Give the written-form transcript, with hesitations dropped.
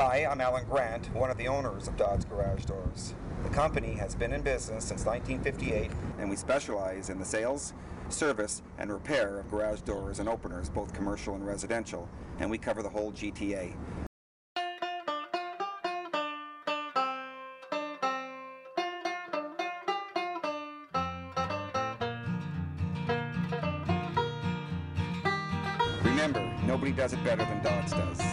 Hi, I'm Alan Grant, one of the owners of Dodd's Garage Doors. The company has been in business since 1958, and we specialize in the sales, service, and repair of garage doors and openers, both commercial and residential, and we cover the whole GTA. Remember, nobody does it better than Dodd's does.